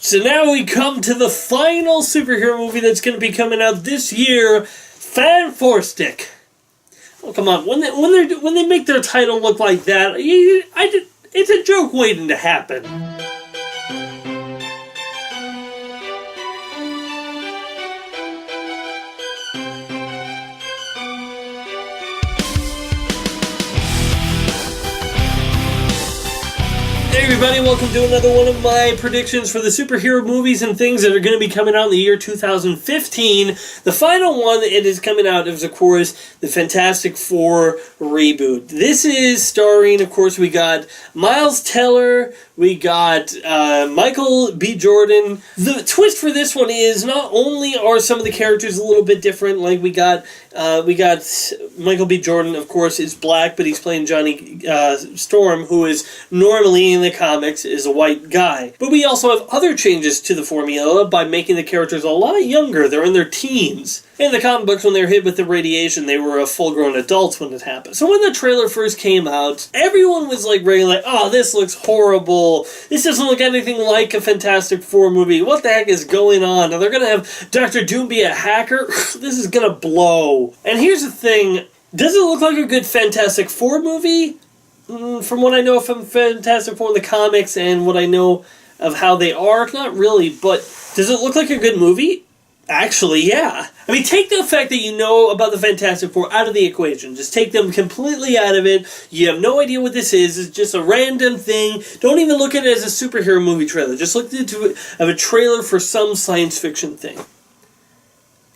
So now we come to the final superhero movie that's going to be coming out this year, Fan4Stick. Oh, come on. When they make their title look like that, it's a joke waiting to happen. Hey everybody, welcome to another one of my predictions for the superhero movies and things that are going to be coming out in the year 2015. The final one that is coming out is, of course, the Fantastic Four reboot. This is starring, of course, we got Miles Teller, we got Michael B. Jordan. The twist for this one is not only are some of the characters a little bit different, like we got Michael B. Jordan, of course, is black, but he's playing Johnny Storm, who is normally in the comics is a white guy. But we also have other changes to the formula by making the characters a lot younger. They're in their teens. In the comic books, when they were hit with the radiation, they were full-grown adults when it happened. So when the trailer first came out, everyone was like, oh, this looks horrible. This doesn't look anything like a Fantastic Four movie. What the heck is going on? Are they going to have Dr. Doom be a hacker? This is going to blow. And here's the thing. Does it look like a good Fantastic Four movie? From what I know from Fantastic Four in the comics and what I know of how they are, not really, but does it look like a good movie? Actually, yeah. I mean, take the fact that you know about the Fantastic Four out of the equation. Just take them completely out of it. You have no idea what this is. It's just a random thing. Don't even look at it as a superhero movie trailer. Just look at it as a trailer for some science fiction thing.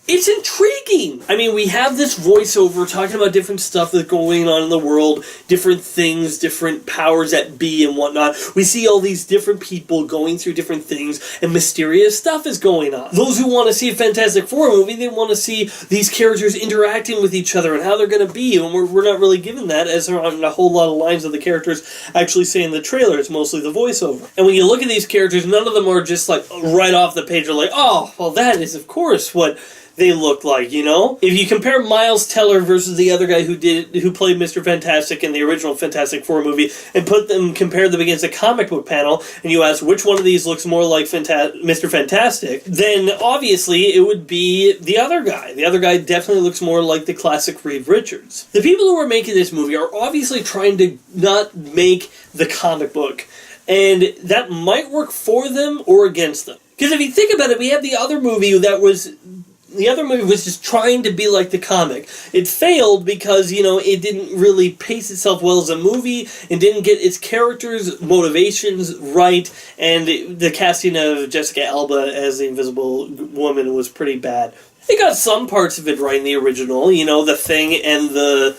It's intriguing. I mean, we have this voiceover talking about different stuff that's going on in the world, different things, different powers that be and whatnot. We see all these different people going through different things, and mysterious stuff is going on. Those who want to see a Fantastic Four movie, they want to see these characters interacting with each other and how they're going to be, and we're not really given that, as there aren't a whole lot of lines of the characters actually say in the trailer. It's mostly the voiceover. And when you look at these characters, none of them are just like right off the page are like, oh, well, that is, of course, what they look like, you know? If you compare Miles Teller versus the other guy who played Mr. Fantastic in the original Fantastic Four movie, and compare them against a comic book panel, and you ask which one of these looks more like Mr. Fantastic, then obviously it would be the other guy. The other guy definitely looks more like the classic Reed Richards. The people who are making this movie are obviously trying to not make the comic book, and that might work for them or against them. Because if you think about it, we have the other movie was just trying to be like the comic. It failed because, it didn't really pace itself well as a movie and didn't get its characters' motivations right, and the casting of Jessica Alba as the Invisible Woman was pretty bad. They got some parts of it right in the original, the Thing and the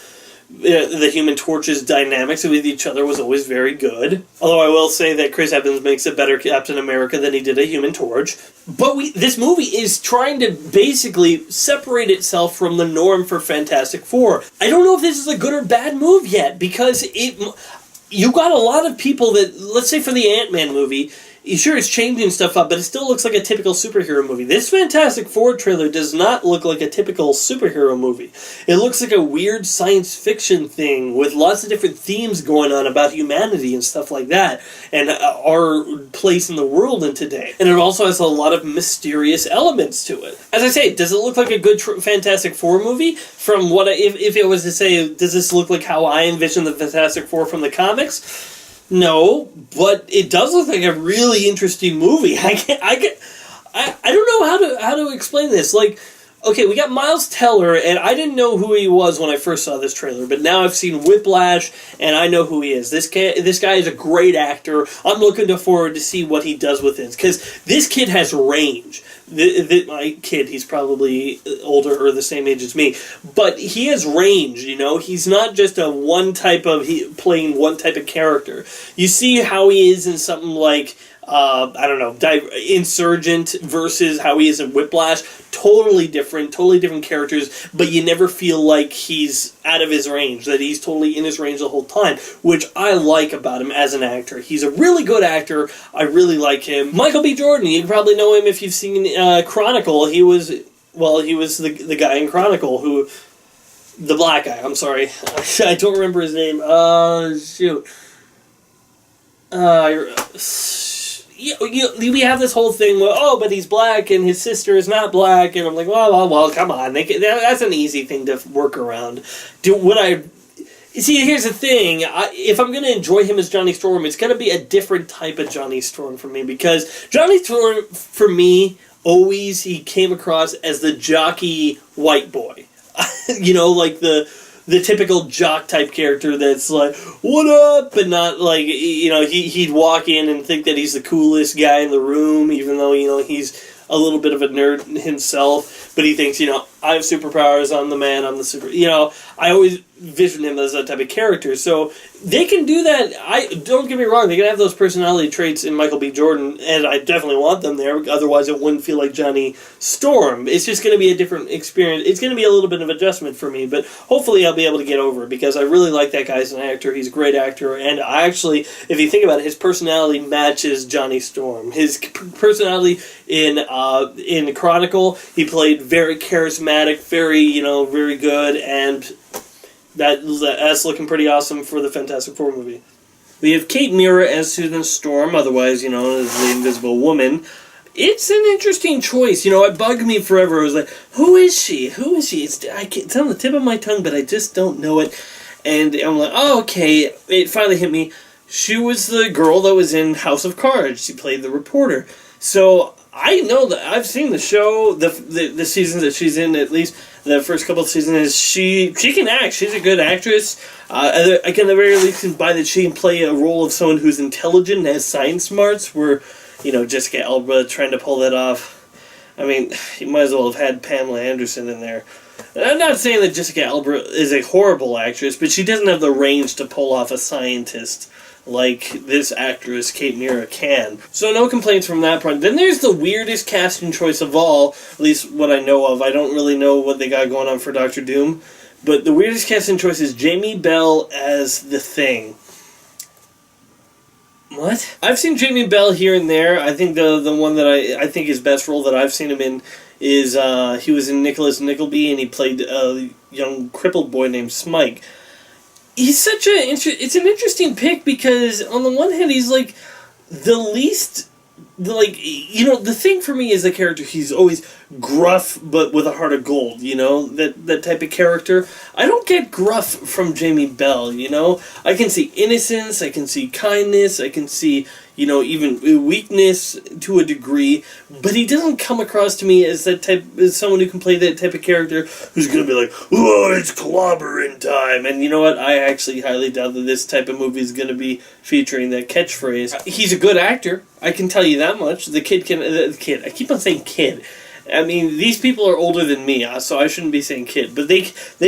Human Torch's dynamics with each other was always very good. Although I will say that Chris Evans makes a better Captain America than he did a Human Torch. But this movie is trying to basically separate itself from the norm for Fantastic Four. I don't know if this is a good or bad move yet, because you got a lot of people that, let's say for the Ant-Man movie, sure, it's changing stuff up, but it still looks like a typical superhero movie. This Fantastic Four trailer does not look like a typical superhero movie. It looks like a weird science fiction thing with lots of different themes going on about humanity and stuff like that, and our place in the world in today. And it also has a lot of mysterious elements to it. As I say, does it look like a good Fantastic Four movie? From what if it was to say, does this look like how I envision the Fantastic Four from the comics? No, but it does look like a really interesting movie. I don't know how to explain this. Like, okay, we got Miles Teller, and I didn't know who he was when I first saw this trailer, but now I've seen Whiplash, and I know who he is. This guy is a great actor. I'm looking forward to see what he does with it, because this kid has range. My kid, he's probably older or the same age as me, but he has range, He's not just playing one type of character. You see how he is in something like, Insurgent versus how he is in Whiplash. Totally different characters, but you never feel like he's out of his range, that he's totally in his range the whole time, which I like about him as an actor. He's a really good actor. I really like him. Michael B. Jordan, you probably know him if you've seen Chronicle. He was the guy in Chronicle who... The black guy, I'm sorry. I don't remember his name. Shoot. we have this whole thing where, oh, but he's black and his sister is not black, and I'm like, well, come on, that's an easy thing to work around. See, here's the thing. If I'm going to enjoy him as Johnny Storm, it's going to be a different type of Johnny Storm for me, because Johnny Storm, for me, always he came across as the jockey white boy. Like the typical jock type character that's like, what up? But not like, he'd walk in and think that he's the coolest guy in the room, even though, he's a little bit of a nerd himself, but he thinks, I have superpowers, I'm the man, I'm the super, I always vision him as that type of character, so they can do that. Don't get me wrong, they can have those personality traits in Michael B. Jordan, and I definitely want them there, otherwise it wouldn't feel like Johnny Storm. It's just going to be a different experience. It's going to be a little bit of adjustment for me, but hopefully I'll be able to get over it, because I really like that guy as an actor. He's a great actor, and I actually, if you think about it, his personality matches Johnny Storm. His personality in Chronicle, he played very charismatic, very, very good, and that's looking pretty awesome for the Fantastic Four movie. We have Kate Mara as Susan Storm, otherwise, as the Invisible Woman. It's an interesting choice. It bugged me forever. I was like, who is she? Who is she? It's on the tip of my tongue, but I just don't know it. And I'm like, oh, okay. It finally hit me. She was the girl that was in House of Cards. She played the reporter. So I know that I've seen the show, the seasons that she's in, at least the first couple of seasons. She can act. She's a good actress. I can at the very least can buy that she can play a role of someone who's intelligent and has science smarts, where, Jessica Alba trying to pull that off. I mean, you might as well have had Pamela Anderson in there. And I'm not saying that Jessica Alba is a horrible actress, but she doesn't have the range to pull off a scientist like this actress, Kate Mara, can. So no complaints from that part. Then there's the weirdest casting choice of all, at least what I know of. I don't really know what they got going on for Doctor Doom, but the weirdest casting choice is Jamie Bell as the Thing. What? I've seen Jamie Bell here and there. I think the one that I think his best role that I've seen him in is he was in Nicholas Nickleby, and he played a young crippled boy named Smike. He's such it's an interesting pick, because on the one hand he's like the least, the thing for me is the character, he's always gruff but with a heart of gold, that type of character. I don't get gruff from Jamie Bell, I can see innocence, I can see kindness, I can see, even weakness to a degree, but he doesn't come across to me as as someone who can play that type of character who's going to be like, oh, it's clobbering time. And you know what? I actually highly doubt that this type of movie is going to be featuring that catchphrase. He's a good actor, I can tell you that much. The kid, I keep on saying kid. I mean, these people are older than me, so I shouldn't be saying kid, but they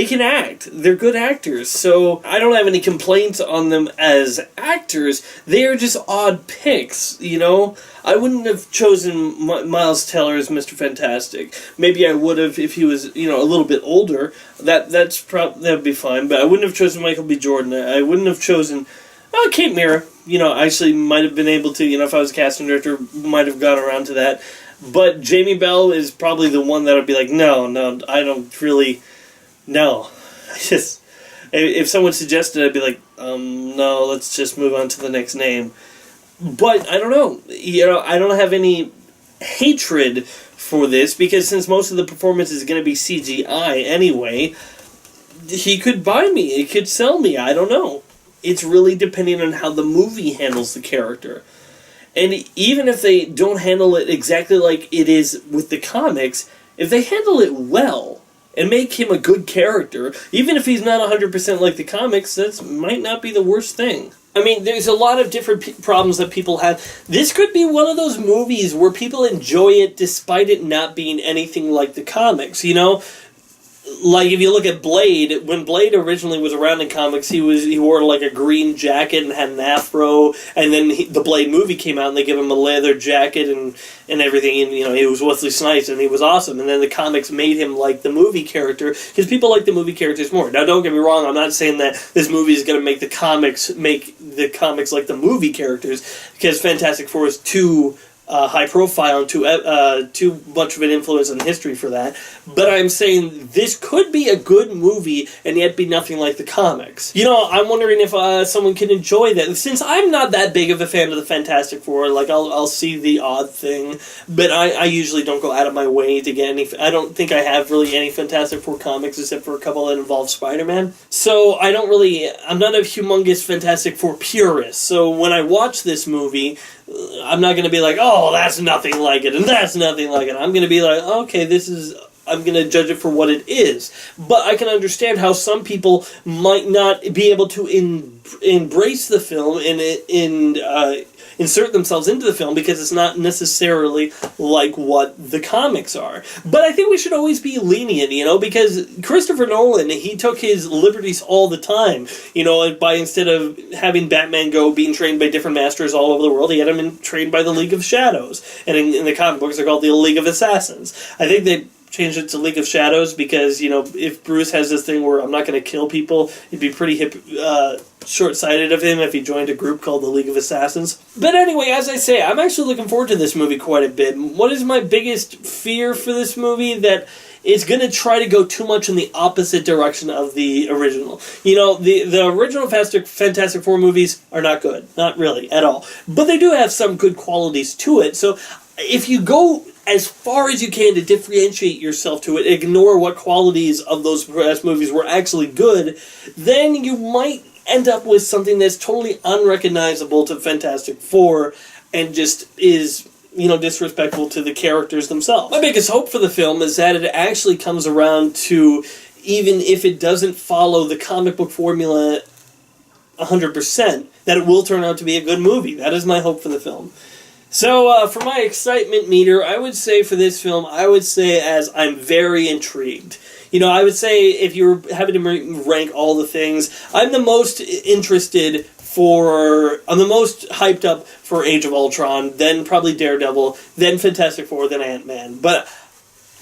can act. They're good actors, so I don't have any complaints on them as actors. They are just odd picks, I wouldn't have chosen Miles Teller as Mr. Fantastic. Maybe I would have if he was, a little bit older. That'd be fine, but I wouldn't have chosen Michael B. Jordan. I wouldn't have chosen Kate Mara. I actually might have been able to, if I was a casting director, might have gone around to that. But Jamie Bell is probably the one that would be like, no, I don't really, no. If someone suggested it, I'd be like, no, let's just move on to the next name. But I don't know. I don't have any hatred for this, because since most of the performance is going to be CGI anyway, he could buy me. It could sell me. I don't know. It's really depending on how the movie handles the character. And even if they don't handle it exactly like it is with the comics, if they handle it well and make him a good character, even if he's not 100% like the comics, that might not be the worst thing. I mean, there's a lot of different problems that people have. This could be one of those movies where people enjoy it despite it not being anything like the comics, Like, if you look at Blade, when Blade originally was around in comics, he wore like a green jacket and had an afro, and then the Blade movie came out and they gave him a leather jacket and everything, and he was Wesley Snipes and he was awesome, and then the comics made him like the movie character, because people like the movie characters more. Now, don't get me wrong, I'm not saying that this movie is going to make the comics like the movie characters, because Fantastic Four is too high profile and too much of an influence on history for that. But I'm saying this could be a good movie and yet be nothing like the comics. You know, I'm wondering if someone can enjoy that. Since I'm not that big of a fan of the Fantastic Four, like I'll see the odd thing, but I usually don't go out of my way to get any. I don't think I have really any Fantastic Four comics except for a couple that involve Spider-Man. So I'm not a humongous Fantastic Four purist. So when I watch this movie, I'm not going to be like, oh, that's nothing like it, and that's nothing like it. I'm going to be like, okay, I'm going to judge it for what it is. But I can understand how some people might not be able to embrace the film and insert themselves into the film because it's not necessarily like what the comics are. But I think we should always be lenient, you know, because Christopher Nolan, he took his liberties all the time, you know, by instead of having Batman being trained by different masters all over the world, he had him trained by the League of Shadows. And in the comic books, they're called the League of Assassins. I think they changed it to League of Shadows because, you know, if Bruce has this thing where I'm not going to kill people, it'd be pretty short-sighted of him if he joined a group called the League of Assassins. But anyway, as I say, I'm actually looking forward to this movie quite a bit. What is my biggest fear for this movie? That it's going to try to go too much in the opposite direction of the original. You know, the original Fantastic Four movies are not good. Not really, at all. But they do have some good qualities to it. So if you go as far as you can to differentiate yourself to it, ignore what qualities of those past movies were actually good, then you might end up with something that's totally unrecognizable to Fantastic Four and just is, you know, disrespectful to the characters themselves. My biggest hope for the film is that it actually comes around to, even if it doesn't follow the comic book formula 100%, that it will turn out to be a good movie. That is my hope for the film. So, for my excitement meter, I would say for this film, as I'm very intrigued. You know, I would say if you were having to rank all the things, I'm the most hyped up for Age of Ultron, then probably Daredevil, then Fantastic Four, then Ant-Man. But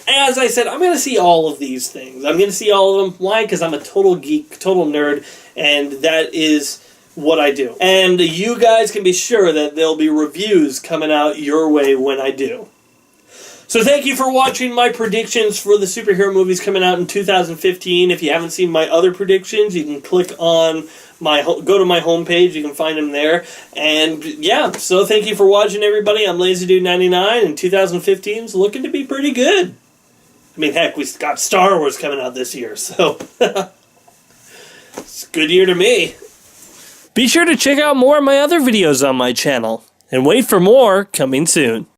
as I said, I'm going to see all of these things. I'm going to see all of them. Why? Because I'm a total geek, total nerd, and that is what I do. And you guys can be sure that there'll be reviews coming out your way when I do. So thank you for watching my predictions for the superhero movies coming out in 2015. If you haven't seen my other predictions, you can click on go to my homepage. You can find them there. And yeah, so thank you for watching, everybody. I'm LazyDude99, and 2015 is looking to be pretty good. I mean, heck, we got Star Wars coming out this year, so it's a good year to me. Be sure to check out more of my other videos on my channel, and wait for more coming soon.